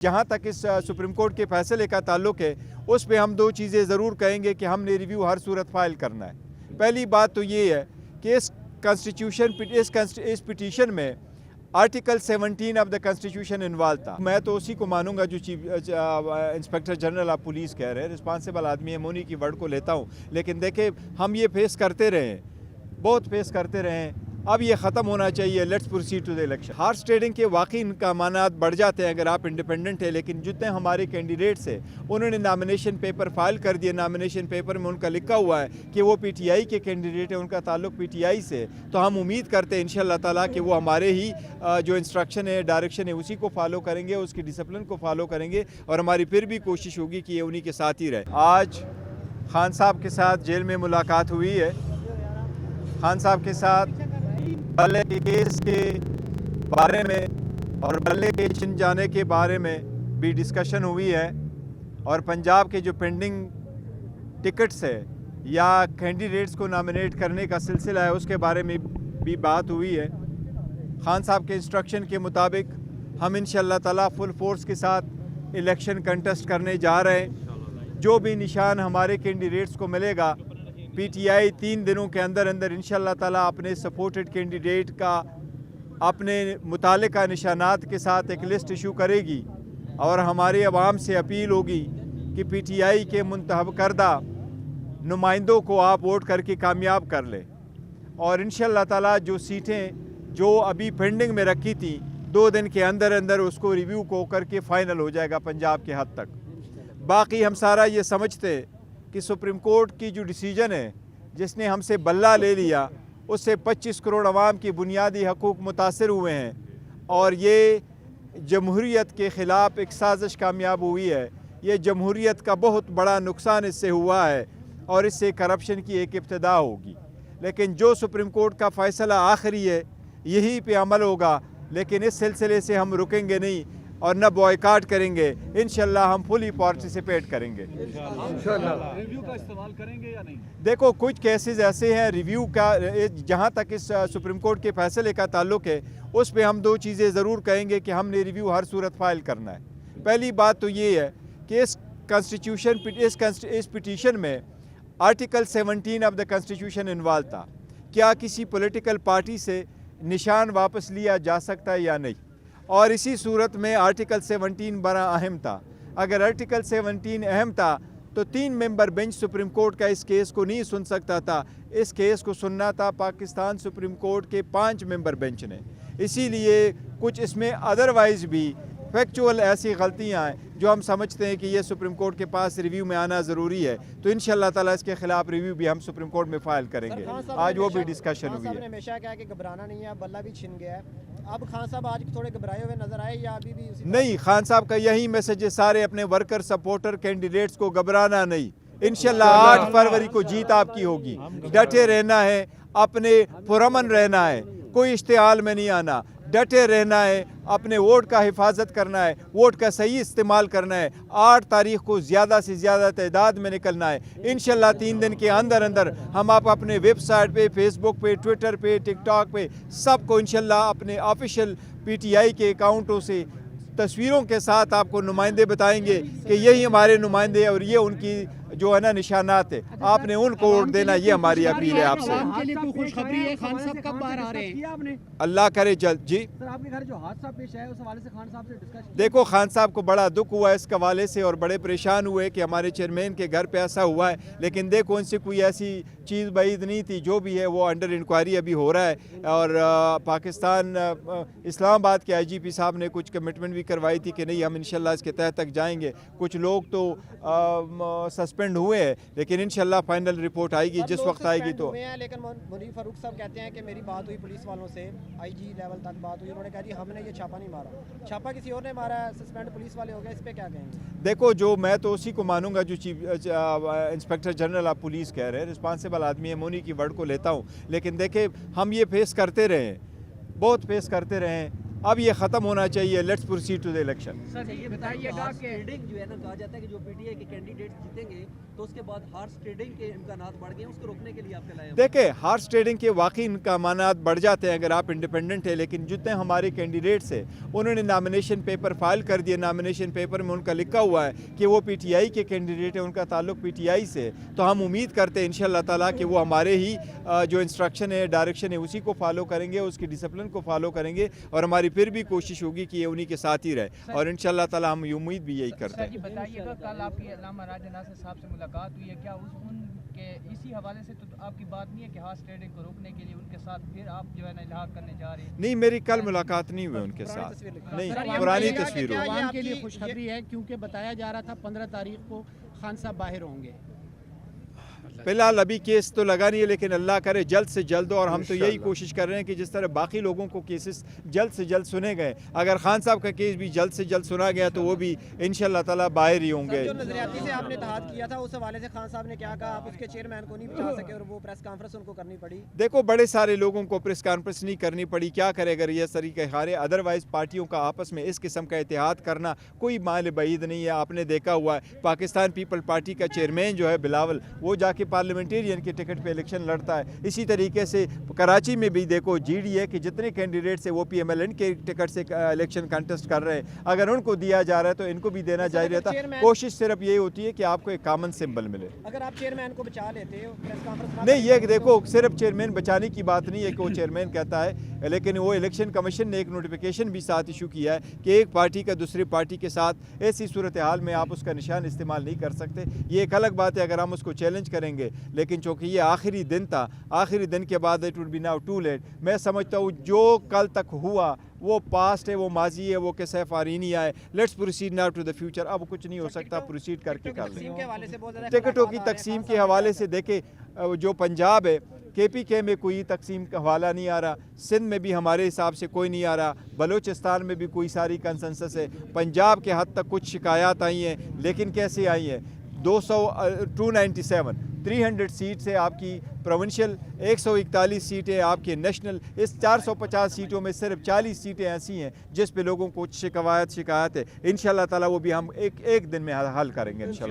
जहाँ तक इस सुप्रीम कोर्ट के फैसले का ताल्लुक है, उस पे हम दो चीज़ें ज़रूर कहेंगे कि हमने रिव्यू हर सूरत फ़ाइल करना है। पहली बात तो ये है कि इस पिटीशन में article 17 of the constitution involve था। मैं तो उसी को मानूंगा जो chief inspector general of police कह रहे हैं। रिस्पॉन्सिबल आदमी है, मैं उन्हीं की वर्ड को लेता हूँ। लेकिन देखें, हम ये फेस करते रहे हैं, बहुत फेस करते रहे हैं, अब ये ख़त्म होना चाहिए। Let's proceed to the election. Horse trading के वाकई इनका मानात बढ़ जाते हैं अगर आप इंडिपेंडेंट है, लेकिन जितने हमारे कैंडिडेट्स हैं उन्होंने नामिनेशन पेपर फाइल कर दिए। नामिनेशन पेपर में उनका लिखा हुआ है कि वो पीटीआई के कैंडिडेट है, उनका ताल्लुक पीटीआई से। तो हम उम्मीद करते हैं इंशाअल्लाह ताला कि वो हमारे ही जो इंस्ट्रक्शन है, डायरेक्शन है, उसी को फॉलो करेंगे, उसकी डिसिप्लिन को फॉलो करेंगे, और हमारी फिर भी कोशिश होगी कि ये उन्हीं के साथ ही रहे। आज खान साहब के साथ जेल में मुलाकात हुई है। खान साहब के साथ बल्ले के केस के बारे में और बल्ले के छिन जाने के बारे में भी डिस्कशन हुई है, और पंजाब के जो पेंडिंग टिकट्स है या कैंडिडेट्स को नॉमिनेट करने का सिलसिला है उसके बारे में भी बात हुई है। खान साहब के इंस्ट्रक्शन के मुताबिक हम इंशाअल्लाह ताला फुल फोर्स के साथ इलेक्शन कंटेस्ट करने जा रहे हैं। जो भी निशान हमारे कैंडिडेट्स को मिलेगा, पीटीआई 3 दिनों के अंदर अंदर इंशाअल्लाह ताला अपने सपोर्टेड कैंडिडेट का अपने मुतालिका निशानात के साथ एक लिस्ट इशू करेगी, और हमारी आवाम से अपील होगी कि पीटीआई के मुंतखब करदा नुमाइंदों को आप वोट करके कामयाब कर लें। और इंशाअल्लाह ताला जो सीटें जो अभी पेंडिंग में रखी थी, 2 दिन के अंदर अंदर उसको रिव्यू को करके फ़ाइनल हो जाएगा पंजाब के हद तक। बाकी हम सारा ये समझते कि सुप्रीम कोर्ट की जो डिसीजन है, जिसने हमसे बल्ला ले लिया, उससे 25 करोड़ अवाम की बुनियादी हकूक़ मुतासर हुए हैं, और ये जमहूरियत के ख़िलाफ़ एक साजिश कामयाब हुई है। ये जमहूरियत का बहुत बड़ा नुकसान इससे हुआ है, और इससे करप्शन की एक इब्तिदा होगी। लेकिन जो सुप्रीम कोर्ट का फ़ैसला आखिरी है, यही पे अमल होगा। लेकिन इस सिलसिले से हम रुकेंगे नहीं और न बॉयकाट करेंगे। इंशाल्लाह हम फुली पार्टिसिपेट करेंगे। रिव्यू का इस्तेमाल करेंगे या नहीं? देखो, कुछ केसेस ऐसे हैं रिव्यू का, जहाँ तक इस सुप्रीम कोर्ट के फैसले का ताल्लुक है, उस पे हम दो चीज़ें ज़रूर कहेंगे कि हमने रिव्यू हर सूरत फ़ाइल करना है। पहली बात तो ये है कि इस पिटीशन में article 17 of the constitution involve था। क्या किसी पॉलिटिकल पार्टी से निशान वापस लिया जा सकता है या नहीं, और इसी सूरत में आर्टिकल 17 बड़ा अहम था। अगर आर्टिकल 17 अहम था तो 3 मेंबर बेंच सुप्रीम कोर्ट का इस केस को नहीं सुन सकता था। इस केस को सुनना था पाकिस्तान सुप्रीम कोर्ट के 5 मेंबर बेंच ने। इसीलिए कुछ इसमें अदरवाइज़ भी फैक्चुअल ऐसी गलतियाँ हैं जो हम समझते हैं कि ये सुप्रीम कोर्ट के पास रिव्यू में आना ज़रूरी है। तो इंशाअल्लाह ताला इसके ख़िलाफ़ रिव्यू भी हम सुप्रीम कोर्ट में फ़ाइल करेंगे। आज वो भी डिस्कशन हुई है। हमेशा कहा कि घबराना नहीं है, बल्ला भी छिन गया है। अब खान साहब आज थोड़े घबराए हुए नजर आए, या अभी भी उसी नहीं, खान साहब का यही मैसेज है सारे अपने वर्कर, सपोर्टर, कैंडिडेट्स को, घबराना नहीं। इंशाअल्लाह 8 फरवरी को जीत आपकी होगी। डटे रहना है, अपने पुरअमन रहना है, कोई इश्तिहाल में नहीं आना, डटे रहना है, अपने वोट का हिफाजत करना है, वोट का सही इस्तेमाल करना है। 8 तारीख को ज़्यादा से ज़्यादा तादाद में निकलना है। इंशाअल्लाह 3 दिन के अंदर अंदर हम आप अपने वेबसाइट पे, फेसबुक पे, ट्विटर पे, टिकटॉक पे सबको इंशाअल्लाह अपने ऑफिशियल पीटीआई के अकाउंटों से तस्वीरों के साथ आपको नुमाइंदे बताएंगे कि यही हमारे नुमाइंदे और ये उनकी जो है ना निशानात है, आपने उनको वोट देना। ये हमारी अपील है आपसे। अल्लाह करे जल्द। जी सर, आपके घर जो हादसा पेश आया उस हवाले से खान साहब से डिस्कशन? देखो, खान साहब को बड़ा दुख हुआ इस हवाले से, और बड़े परेशान हुए कि हमारे चेयरमैन के घर पे ऐसा हुआ है। लेकिन देखो, उनसे कोई ऐसी चीज़ बाइद नहीं थी। जो भी है वो अंडर इंक्वायरी अभी हो रहा है, और पाकिस्तान इस्लामाबाद के IGP साहब ने कुछ कमिटमेंट भी करवाई थी कि नहीं, हम इंशाल्लाह इसके तहत तक जाएंगे। कुछ लोग तो सस्पेंड हुए हैं, लेकिन इंशाल्लाह फाइनल रिपोर्ट आएगी जिस वक्त आएगी तो। लेकिन मुनीर फारूक साहब कहते हैं कि मेरी बात हुई पुलिस वालों से, IG लेवल तक बात हुई, उन्होंने कहा जी हमने ये छापा नहीं मारा, छापा किसी और ने मारा है, सस्पेंड पुलिस वाले हो गए। इस पे क्या कहेंगे? देखो, जो मैं तो उसी को मानूंगा जो chief inspector general of police कह रहे हैं। रिस्पॉन्सिबल आदमी है, मैं उन्हीं की वर्ड को लेता हूँ। लेकिन देखे, हम ये फेस करते रहे हैं, बहुत फेस करते रहे हैं, اب یہ ختم ہونا چاہیے. Let's proceed to the election. Sir ये बताइएगा कि ट्रेडिंग जो है ना, कहा जाता है कि जो पीटीआई के कैंडिडेट जीतेंगे तो उसके बाद हॉर्स ट्रेडिंग के इम्कानात बढ़ गए हैं, उसको रोकने के लिए आपके लाए देखें, हॉर्स ट्रेडिंग के वाकई इम्कानात बढ़ जाते हैं अगर आप इंडिपेंडेंट है, लेकिन जितने हमारे कैंडिडेट्स हैं उन्होंने नामिनेशन पेपर फाइल कर दिए. नामिनेशन पेपर में उनका लिखा हुआ है कि वो पीटीआई के कैंडिडेट है, उनका ताल्लुक पीटीआई से. तो हम उम्मीद करते हैं इंशाअल्लाह ताला कि वो हमारे ही जो इंस्ट्रक्शन है, डायरेक्शन है, उसी को फॉलो करेंगे, उसकी डिसिप्लिन को फॉलो करेंगे और हमारी फिर भी कोशिश होगी कि ये उन्हीं के साथ ही रहे. और इंशाअल्लाह ताला हम ये उम्मीद भी यही करते हैं. सर जी बताइएगा, कल आपकी अल्लामा राजा नासिर साहब से मुलाकात हुई है, क्या उनके इसी हवाले से तो आपकी बात नहीं है कि हॉर्स ट्रेडिंग को रोकने के लिए उनके साथ फिर आप जो है ना इल्हाक करने जा रहे हैं? नहीं, मेरी कल मुलाकात नहीं हुई उनके साथ. नहीं, पुरानी तस्वीर हो. आवाम के लिए खुशखबरी है क्योंकि बताया जा रहा था 15 तारीख को खान साहब बाहर होंगे. फिलहाल अभी केस तो लगा नहीं है, लेकिन अल्लाह करे जल्द से जल्द. और हम तो यही कोशिश कर रहे हैं कि जिस तरह बाकी लोगों को केसेस जल्द से जल्द सुने गए, अगर खान साहब का केस भी जल्द से जल्द सुना गया तो वो भी इंशाअल्लाह ताला बाहर ही होंगे. जो नजरियाती से आपने इत्तेहाद किया था उस हवाले से खान साहब ने क्या कहा, आप उसके चेयरमैन को नहीं बचा सके और वो प्रेस कॉन्फ्रेंस उनको करनी पड़ी? देखो, बड़े सारे लोगों को प्रेस कॉन्फ्रेंस नहीं करनी पड़ी. क्या करे अगर ये तरीके हारे. अदरवाइज पार्टियों का आपस में इस किस्म का इत्तेहाद करना कोई माल बईद नहीं है. आपने देखा हुआ है पाकिस्तान पीपल पार्टी का चेयरमैन जो है बिलावल, वो जाके पार्लियामेंटेरियन के टिकट पे इलेक्शन लड़ता है. इसी तरीके से कराची में भी देखो जीडीए के जितने कैंडिडेट्स हैं वो पीएमएलएन के टिकट से इलेक्शन कंटेस्ट कर रहे हैं. अगर उनको दिया जा रहा है तो इनको भी देना जारी रहता. कोशिश सिर्फ यही होती है कि आपको एक कॉमन सिंबल मिले. अगर आप चेयरमैन को बचा लेते हो प्रेस कॉन्फ्रेंस नहीं, ये देखो सिर्फ चेयरमैन बचाने की बात नहीं है कि वो चेयरमैन कहता है, लेकिन वो इलेक्शन कमीशन ने एक नोटिफिकेशन भी साथ इशू किया है कि एक पार्टी का दूसरी पार्टी के साथ ऐसी सूरत हाल में आप उसका निशान इस्तेमाल नहीं कर सकते. ये एक अलग बात है अगर हम उसको चैलेंज करेंगे, लेकिन चूँकि ये आखिरी दिन था, आखिरी दिन के बाद it would be now too late. मैं समझता हूँ जो कल तक हुआ वो पास्ट है, वो माजी है, वो कैसे फारीनी आए. Let's proceed now to the future. अब कुछ नहीं हो सकता, प्रोसीड करके कर लें. टिकटों की तकसीम के हवाले से देखे, जो पंजाब है केपीके में कोई तकसीम का हवाला नहीं आ रहा, सिंध में भी हमारे हिसाब से कोई नहीं आ रहा, बलूचिस्तान में भी कोई सारी कंसेंसस है. पंजाब के हद तक कुछ शिकायत आई हैं, लेकिन कैसे आई हैं? 297 300 सीट से आपकी प्रोविंशियल, 141 सीटें आपके नेशनल. इस 450 सीटों में सिर्फ 40 सीटें ऐसी हैं जिस पे लोगों को शिकायत है. इंशाल्लाह ताला वो भी हम एक दिन में हल करेंगे इंशाल्लाह.